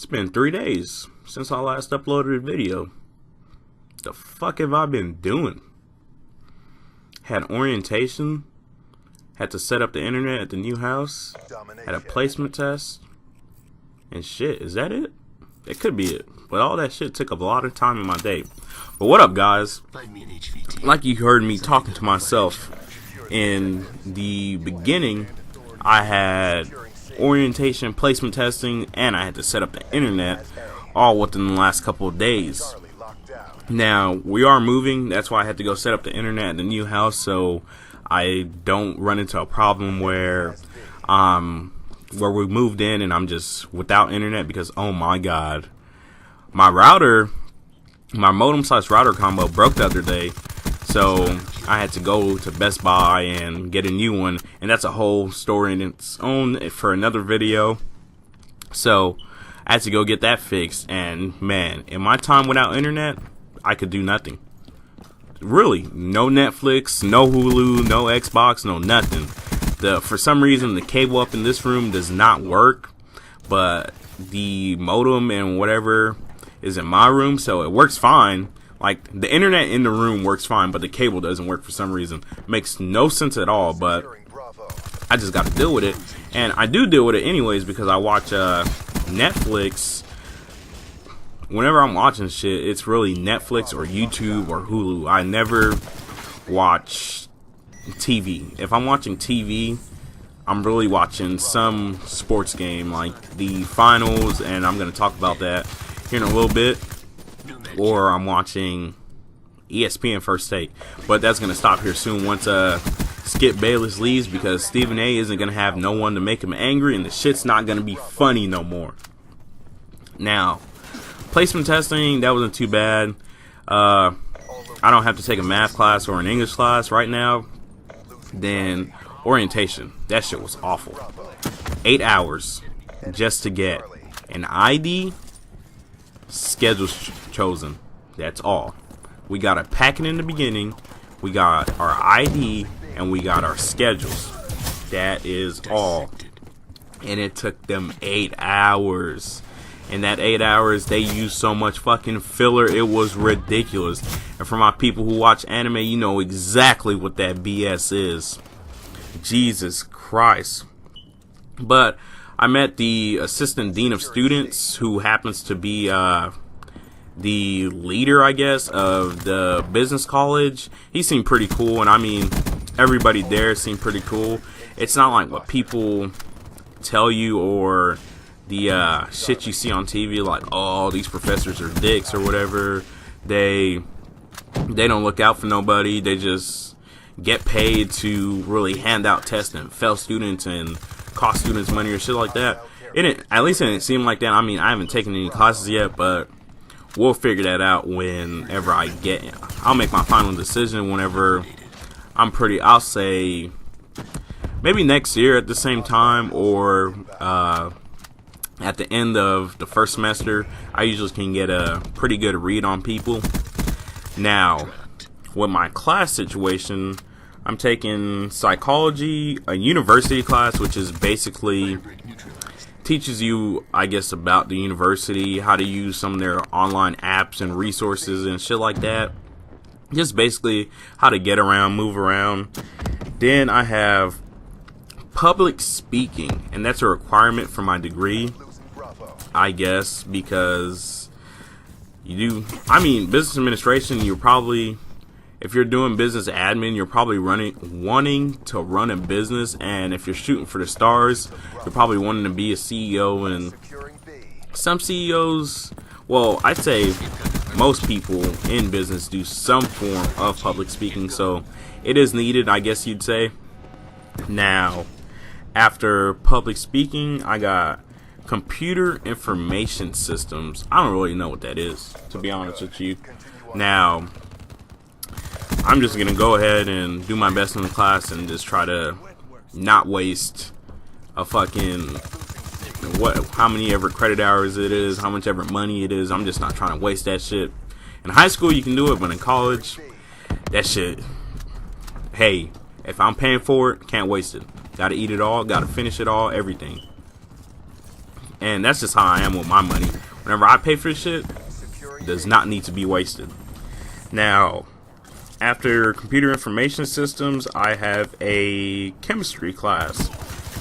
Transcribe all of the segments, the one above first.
It's been 3 days since I last uploaded a video. The fuck have I been doing? Had orientation, had to set up the internet at the new house, had a placement test, and shit, is that it? It could be it, but all that shit took a lot of time in my day. But what up, guys? Like you heard me talking to myself in the beginning, I had orientation, placement testing, and I had to set up the internet all within the last couple of days. Now, we are moving, that's why I had to go set up the internet at the new house so I don't run into a problem where we moved in and I'm just without internet, because oh my god, my modem / router combo broke the other day, so I had to go to Best Buy and get a new one, and that's a whole story in its own for another video. So I had to go get that fixed, and man, in my time without internet, I could do nothing. Really, no Netflix, no Hulu, no Xbox, no nothing. For some reason, the cable up in this room does not work, but the modem and whatever is in my room, so it works fine. Like, the internet in the room works fine, but the cable doesn't work for some reason. Makes no sense at all, but I just got to deal with it. And I do deal with it anyways because I watch Netflix. Whenever I'm watching shit, it's really Netflix or YouTube or Hulu. I never watch TV. If I'm watching TV, I'm really watching some sports game like the finals, and I'm going to talk about that here in a little bit. Or I'm watching ESPN First Take, but that's going to stop here soon once Skip Bayless leaves, because Stephen A isn't going to have no one to make him angry, and the shit's not going to be funny no more. Now, placement testing, that wasn't too bad. I don't have to take a math class or an English class right now. Then orientation, that shit was awful. 8 hours just to get an ID, schedules chosen. That's all. We got a packet in the beginning, we got our ID, and we got our schedules. That is all. And it took them 8 hours. In that 8 hours, they used so much fucking filler, it was ridiculous. And for my people who watch anime, you know exactly what that BS is. Jesus Christ. But I met the assistant dean of students, who happens to be the leader, I guess, of the business college. He seemed pretty cool, and I mean, everybody there seemed pretty cool. It's not like what people tell you or the shit you see on TV, like, oh, these professors are dicks or whatever. They don't look out for nobody. They just get paid to really hand out tests and fail students and cost students money or shit like that. At least it didn't seem like that. I mean, I haven't taken any classes yet, but we'll figure that out whenever I get in. I'll make my final decision whenever I'll say maybe next year at the same time, or at the end of the first semester. I usually can get a pretty good read on people. Now, with my class situation, I'm taking psychology, a university class, which is basically teaches you, I guess, about the university, how to use some of their online apps and resources and shit like that. Just basically how to get around, move around. Then I have public speaking, and that's a requirement for my degree, I guess, because business administration, if you're doing business admin, you're probably wanting to run a business, and if you're shooting for the stars, you're probably wanting to be a CEO. And some CEOs, well, I'd say most people in business do some form of public speaking, so it is needed, I guess you'd say. Now, after public speaking, I got computer information systems. I don't really know what that is, to be honest with you. Now, I'm just going to go ahead and do my best in the class and just try to not waste a fucking, how many ever credit hours it is, how much ever money it is. I'm just not trying to waste that shit. In high school, you can do it, but in college, that shit, hey, if I'm paying for it, can't waste it. Gotta eat it all, gotta finish it all, everything. And that's just how I am with my money. Whenever I pay for shit, it does not need to be wasted. Now, after computer information systems, I have a chemistry class.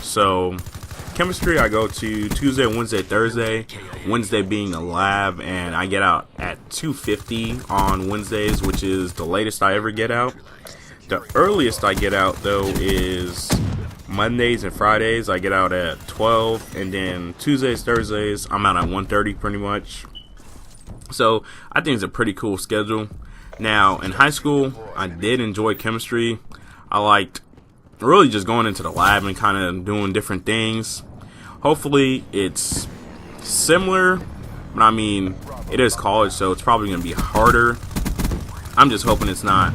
So, chemistry I go to Tuesday, Wednesday, Thursday. Wednesday being a lab, and I get out at 2:50 on Wednesdays, which is the latest I ever get out. The earliest I get out, though, is Mondays and Fridays. I get out at 12, and then Tuesdays, Thursdays, I'm out at 1:30 pretty much. So, I think it's a pretty cool schedule. Now, in high school, I did enjoy chemistry. I liked really just going into the lab and kind of doing different things. Hopefully, it's similar, but I mean, it is college, so it's probably going to be harder. I'm just hoping it's not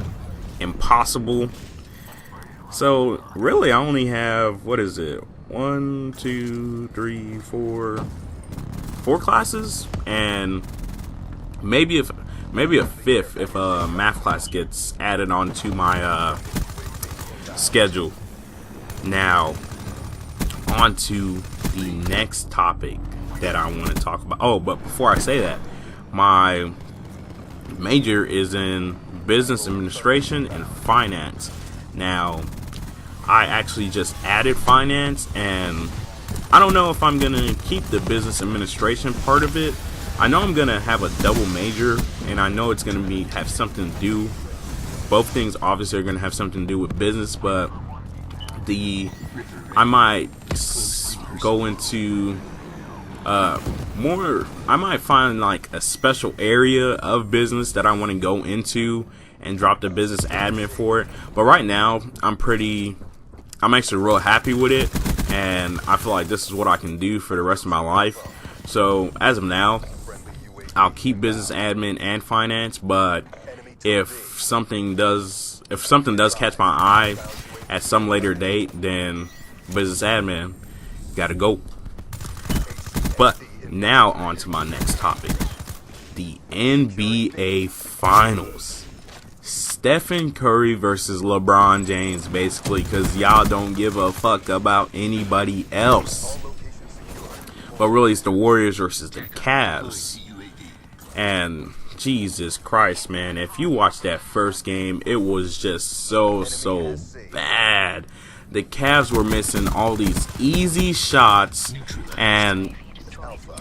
impossible. So, really, I only have, what is it? 1, 2, 3, 4 classes, and maybe a fifth if a math class gets added onto my schedule. Now, on to the next topic that I want to talk about. Oh, but before I say that, my major is in business administration and finance. Now, I actually just added finance, and I don't know if I'm going to keep the business administration part of it. I know I'm going to have a double major, and I know it's going to have something to do. Both things obviously are going to have something to do with business, but I might go into I might find like a special area of business that I want to go into and drop the business admin for it. But right now, I'm actually real happy with it, and I feel like this is what I can do for the rest of my life. So as of now, I'll keep business admin and finance, but if something does catch my eye at some later date, then business admin gotta go. But now on to my next topic, the NBA Finals. Stephen Curry versus LeBron James, basically, because y'all don't give a fuck about anybody else. But really, it's the Warriors versus the Cavs. And Jesus Christ, man, if you watch that first game, it was just so bad. The Cavs were missing all these easy shots, and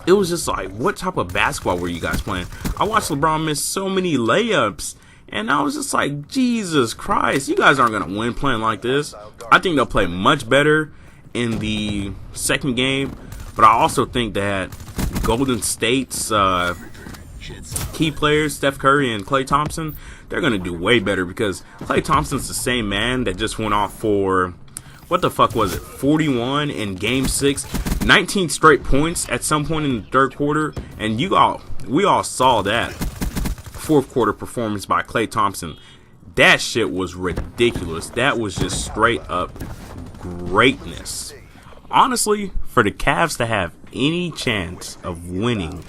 it was just like, what type of basketball were you guys playing? I watched LeBron miss so many layups, and I was just like, Jesus Christ, you guys aren't going to win playing like this. I think they'll play much better in the second game, but I also think that Golden State's key players, Steph Curry and Klay Thompson, they're going to do way better, because Klay Thompson's the same man that just went off for, what the fuck was it, 41 in Game 6, 19 straight points at some point in the third quarter, and we all saw that fourth quarter performance by Klay Thompson. That shit was ridiculous. That was just straight up greatness. Honestly, for the Cavs to have any chance of winning,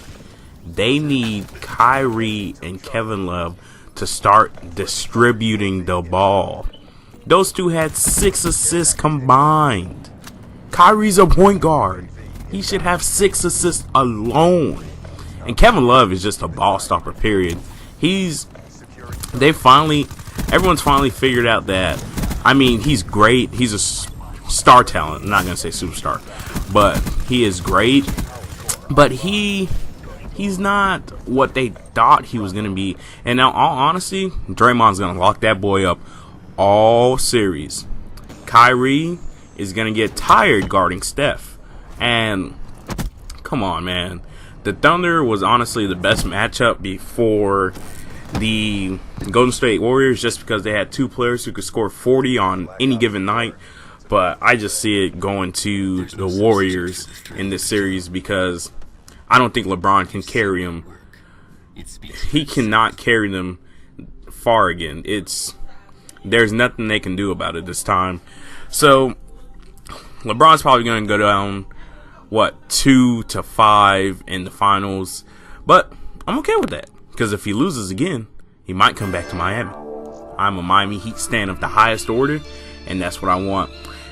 they need Kyrie and Kevin Love to start distributing the ball. Those two had 6 assists combined. Kyrie's a point guard. He should have 6 assists alone. And Kevin Love is just a ball stopper, period. Everyone's finally figured out that, I mean, he's great. He's a star talent. I'm not going to say superstar, but he is great. But he's not what they thought he was going to be. And now, all honesty, Draymond's going to lock that boy up all series. Kyrie is going to get tired guarding Steph. And come on, man. The Thunder was honestly the best matchup before the Golden State Warriors, just because they had two players who could score 40 on any given night. But I just see it going to the Warriors in this series, because I don't think LeBron can carry them. He cannot carry them far again. There's nothing they can do about it this time. So LeBron's probably going to go down 2-5 in the finals, but I'm okay with that, because if he loses again, he might come back to Miami. I'm a Miami Heat stan of the highest order, and that's what I want.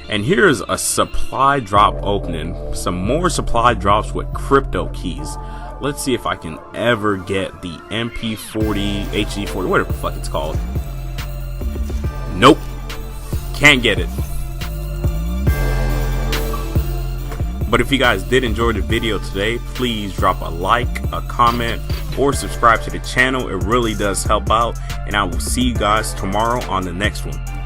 And here's a supply drop opening. Some more supply drops with crypto keys. Let's see if I can ever get the MP40, HD40, whatever the fuck it's called. Nope. Can't get it. But if you guys did enjoy the video today, please drop a like, a comment, or subscribe to the channel. It really does help out. And I will see you guys tomorrow on the next one.